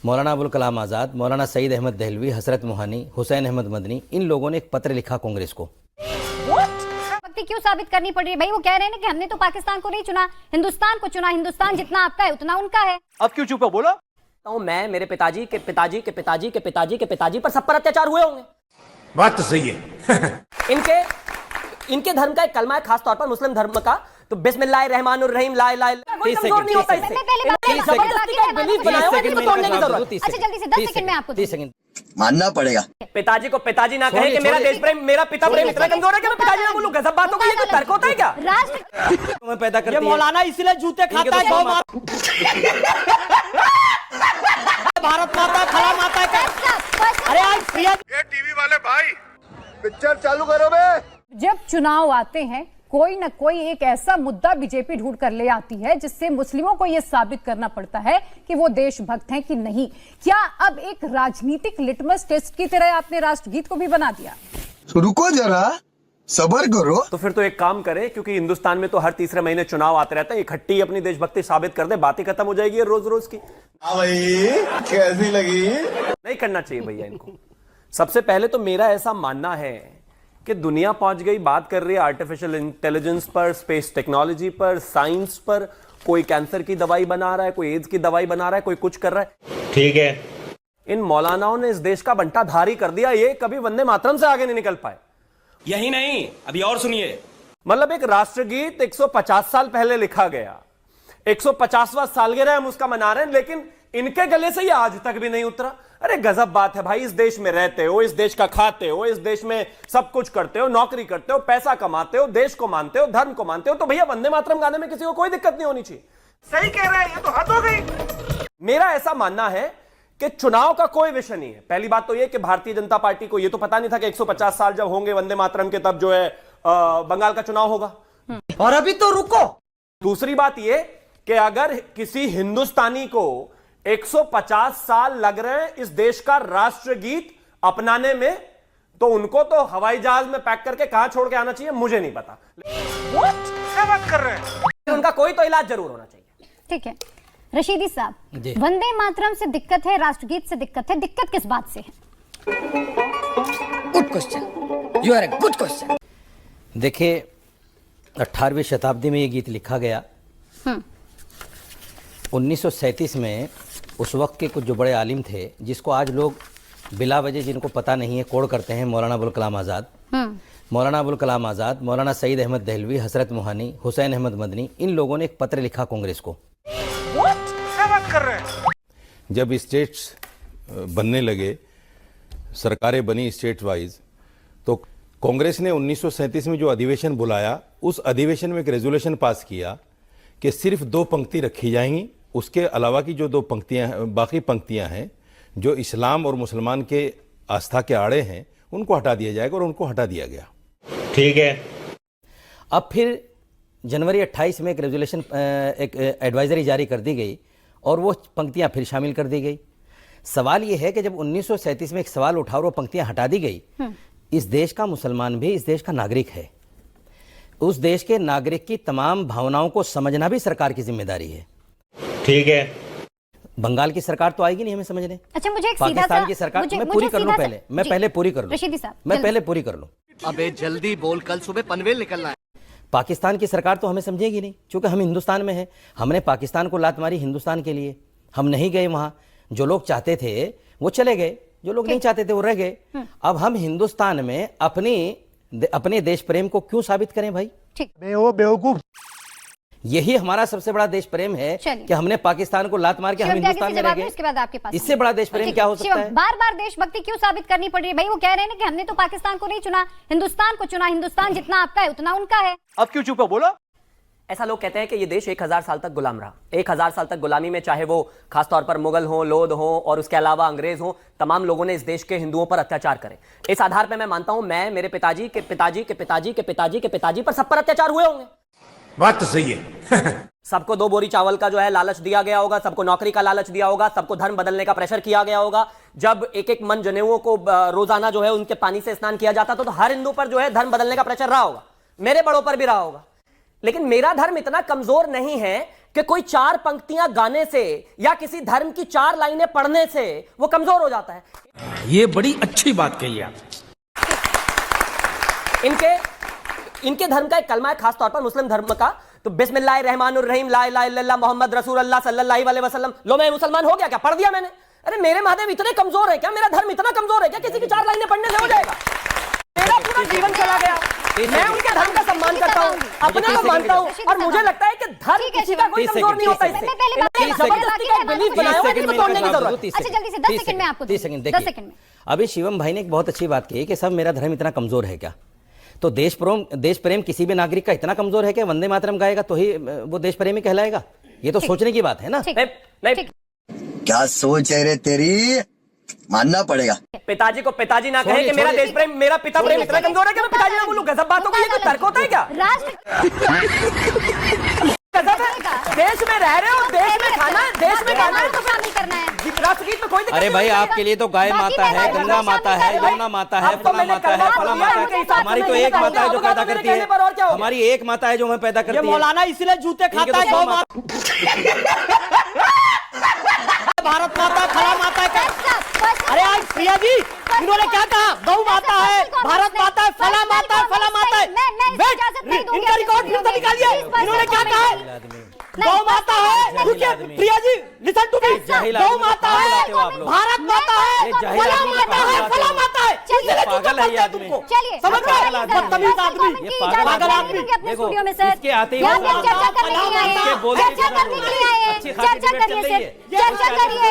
मौलाना अबुल कलाम आज़ाद, मौलाना सईद अहमद दहलवी, हसरत मोहानी, हुसैन अहमद मदनी, इन लोगों ने एक पत्र लिखा कांग्रेस को। क्यों साबित करनी पड़ रही है भाई? वो कह रहे हैं ना कि हमने तो पाकिस्तान को नहीं चुना, हिंदुस्तान को चुना। हिंदुस्तान जितना आपका है उतना उनका है। अब क्यों चुप हो? बोलो। तो मैं, मेरे पिताजी के पिताजी के पिताजी के पिताजी के पिताजी पर सब पर अत्याचार हुए होंगे। बात तो सही है। इनके धर्म का एक कलमा है, खास तौर पर मुस्लिम धर्म का, तो बिस्मिल्लाहिर्रहमानिर्रहीम ला इलाहा इल्लल्लाह। कोई कमजोर नहीं होता इससे। जबरदस्ती का बिलीफ बनाया हुआ है जिसको तोड़ने की जरूरत है। अच्छा जल्दी से 10 सेकंड में आपको 30 सेकंड मानना पड़ेगा। पिताजी को पिताजी ना कहे कि मेरा देश प्रेम, मेरा पिता प्रेम इतना कमजोर है कि मैं पिताजी ना बोलूं। गजब बात हो गई। ये कोई तर्क होता है क्या? राष्ट्र में पैदा करती ये मौलाना इसलिए जूते खाता है। भारत माता खड़ा माता है। अरे आज प्रिया टीवी वाले भाई पिक्चर चालू करो बे। जब चुनाव आते हैं कोई न कोई एक ऐसा मुद्दा बीजेपी ढूंढ कर ले आती है जिससे मुस्लिमों को यह साबित करना पड़ता है कि वो देशभक्त हैं कि नहीं। क्या अब एक राजनीतिक लिटमस टेस्ट की तरह आपने राष्ट्रगीत को भी बना दिया? तो रुको जरा, सबर करो। तो फिर तो एक काम करे, क्योंकि हिंदुस्तान में तो हर तीसरे महीने चुनाव आते रहते हैं, इकट्ठी अपनी देशभक्ति साबित कर दे, बातें खत्म हो जाएगी रोज रोज की। भाई कैसी लगी? नहीं करना चाहिए भैया इनको। सबसे पहले तो मेरा ऐसा मानना है कि दुनिया पहुंच गई, बात कर रही है आर्टिफिशियल इंटेलिजेंस पर, स्पेस टेक्नोलॉजी पर, साइंस पर। कोई कैंसर की दवाई बना रहा है, कोई एड्स की दवाई बना रहा है, कोई कुछ कर रहा है। ठीक है। इन मौलानाओं ने इस देश का बंटा धारी कर दिया। ये कभी वंदे मातरम से आगे नहीं निकल पाए। यही नहीं, अभी और सुनिए। मतलब एक राष्ट्रगीत 150 साल पहले लिखा गया, 150वां सालगिरह हम उसका मना रहे हैं, लेकिन इनके गले से ये आज तक भी नहीं उतरा। अरे गजब बात है भाई। इस देश में रहते हो, इस देश का खाते हो, इस देश में सब कुछ करते हो, नौकरी करते हो, पैसा कमाते हो, देश को मानते हो, धर्म को मानते हो, तो भैया वंदे मातरम गाने में किसी को कोई दिक्कत नहीं होनी चाहिए। सही कह रहे हैं, ये तो हद हो गई। मेरा ऐसा मानना है कि चुनाव का कोई विषय नहीं है। पहली बात तो यह कि भारतीय जनता पार्टी को यह तो पता नहीं था कि 150 साल जब होंगे वंदे मातरम के, तब जो है बंगाल का चुनाव होगा। और अभी तो रुको। दूसरी बात यह कि अगर किसी हिंदुस्तानी को 150 साल लग रहे हैं इस देश का राष्ट्रगीत अपनाने में, तो उनको तो हवाई जहाज में पैक करके कहां छोड़ के आना चाहिए मुझे नहीं पता। क्या बात कर रहे हैं? उनका कोई तो इलाज जरूर होना चाहिए। ठीक है रशीदी साहब, वंदे मातरम से दिक्कत है, राष्ट्रगीत से दिक्कत है, दिक्कत किस बात से है? Good question, you are a good question. देखिए 18वीं शताब्दी में ये गीत लिखा गया। 1937 में उस वक्त के कुछ जो बड़े आलिम थे, जिसको आज लोग बिला वजह जिनको पता नहीं है कोड़ करते हैं, मौलाना अबुल कलाम आज़ाद, मौलाना अबुल कलाम आज़ाद, मौलाना सईद अहमद दहलवी, हसरत मोहानी, हुसैन अहमद मदनी, इन लोगों ने एक पत्र लिखा कांग्रेस को। क्या बात कर रहे हैं? जब स्टेट्स बनने लगे, सरकारें बनी स्टेट वाइज, तो कांग्रेस ने 1937 में जो अधिवेशन बुलाया, उस अधिवेशन में एक रेजोल्यूशन पास किया कि सिर्फ 2 पंक्ति रखी जाएंगी। उसके अलावा की जो 2 पंक्तियां, बाकी पंक्तियां हैं जो इस्लाम और मुसलमान के आस्था के आड़े हैं, उनको हटा दिया जाएगा, और उनको हटा दिया गया। ठीक है। अब फिर जनवरी 28 में एक रेजोल्यूशन, एक एडवाइजरी जारी कर दी गई, और वो पंक्तियां फिर शामिल कर दी गई। सवाल ये है कि जब 1937 में एक सवाल उठा और वो पंक्तियां हटा दी गई, इस देश का मुसलमान भी इस देश का नागरिक है। उस देश के नागरिक की तमाम भावनाओं को समझना भी सरकार की जिम्मेदारी है। ठीक है। बंगाल की सरकार तो आएगी नहीं हमें समझने। अच्छा मुझे एक सीधा पाकिस्तान सा, की सरकार, मुझे, मैं मुझे पूरी कर लूं सीधा पहले, मैं पहले पूरी कर लूं, रशीदी साहब मैं पहले पूरी कर लूं। अबे जल्दी बोल, कल सुबह पनवेल निकलना है। पाकिस्तान की सरकार तो हमें समझेगी नहीं, क्योंकि हम हिंदुस्तान में हैं। हमने पाकिस्तान को लात मारी हिंदुस्तान के लिए, हम नहीं गए वहां। जो लोग चाहते थे वो चले गए, जो लोग नहीं चाहते थे वो रह गए। अब हम हिंदुस्तान में अपने देश प्रेम को क्यों साबित करें भाई? बेवकूफ। यही हमारा सबसे बड़ा देश प्रेम है कि हमने पाकिस्तान को लात मार के हम हिंदुस्तान में रह गए। इसके बाद आपके पास इससे बड़ा देश प्रेम क्या हो सकता है? बार बार देशभक्ति क्यों साबित करनी पड़ रही है भाई? वो कह रहे हैं ना कि हमने तो पाकिस्तान को नहीं चुना, हिंदुस्तान को चुना। हिंदुस्तान जितना आपका है उतना उनका है। अब क्यों चुप हो? बोलो। ऐसा लोग कहते हैं कि ये देश 1000 साल तक गुलाम रहा। 1000 साल तक गुलामी में, चाहे वो खासतौर पर मुगल हो, लोध हो, और उसके अलावा अंग्रेज हो, तमाम लोगों ने इस देश के हिंदुओं पर अत्याचार करे। इस आधार पर मैं मानता हूं, मैं, मेरे पिताजी के पिताजी के पिताजी के पिताजी के पिताजी पर सब पर अत्याचार हुए होंगे। बात तो सही है। सबको 2 बोरी चावल का जो है लालच दिया गया होगा, सबको नौकरी का लालच दिया होगा, सबको धर्म बदलने का प्रेशर किया गया होगा। जब एक मन जनेऊओं को रोजाना जो है उनके पानी से स्नान किया जाता, तो हर हिंदू पर जो है धर्म बदलने का प्रेशर रहा होगा, मेरे बड़ों पर भी रहा होगा। लेकिन मेरा धर्म इतना कमजोर नहीं है कि कोई 4 पंक्तियां गाने से या किसी धर्म की 4 लाइनें पढ़ने से वो कमजोर हो जाता है। ये बड़ी अच्छी बात कही आप। इनके धर्म का एक कलमा है, खास तौर पर मुस्लिम धर्म का, तो बिस्मिल्लाहिर्रहमानिर्रहीम ला इलाहा इल्लल्लाह मोहम्मद रसूलुल्लाह सल्लल्लाहु अलैहि वसल्लम। लो मैं मुसलमान हो गया क्या? पढ़ दिया मैंने। अरे मेरे महादेव इतने कमजोर है क्या? मेरा धर्म इतना कमजोर है क्या? किसी की 4 लाइनें पढ़ने से हो जाएगा? मेरा पूरा जीवन चला गया। मैं उनके धर्म का सम्मान करता हूं, अपने को मानता हूं, और मुझे लगता है कि धर्म किसी का कोई कमजोर नहीं होता इससे। जबरदस्ती का बिलीफ बनाया हुआ है, इसको तोड़ने की जरूरत है। अच्छा जल्दी से 10 सेकंड में आपको 30 सेकंड 10 देखिए। सेकंड में अभी शिवम भाई ने एक बहुत अच्छी बात कही कि सब मेरा धर्म इतना कमजोर है क्या? तो देश प्रेम किसी भी नागरिक का इतना कमजोर है कि वंदे मातरम गाएगा तो ही वो देश प्रेमी कहलाएगा? ये तो सोचने की बात है ना। नहीं, क्या सोच है रे तेरी, मानना पड़ेगा। पिताजी को पिताजी ना कहे कि मेरा देश प्रेम, मेरा पिता प्रेम इतना कमजोर है कि मैं पिताजी ना बोलूं। गजब बातों का ये कोई तर्क होता है क्या? गजब है। देश में रह रहे हो, देश में खाना है, देश में गाना है, तो शामिल करना है। राष्ट्रगीत में कोई दिक्कत अरे भाई नहीं है। आपके लिए तो गाय माता है, गंगा माता है, यमुना माता है, फला माता है, फला माता है। हमारी तो एक माता है जो पैदा करती है, हमारी एक माता है जो हमें पैदा करती है। मौलाना इसलिए जूते खाता है, गौ माता, भारत माता, फला माता है। अरे आज प्रिया जी इन्होंने क्या कहा? गौ माता है, भारत माता है, फला माता है, फला माता है। इनका रिकॉर्ड फिर से निकालिए। इन्होंने क्या कहा है? गौ माता है, Priya ji listen to me, गौ माता है, भारत माता है, फला माता है, फला माता है। पागल है ये आदमी। चलिए समझ रहे हैं? बदतमीज आदमी, ये पागल आदमी। अपने स्टूडियो में सर इसके आते ही यहाँ पे चर्चा करने के लिए आए हैं, चर्चा करने के लिए आए हैं, चर्चा करिए सर, चर्चा करिए।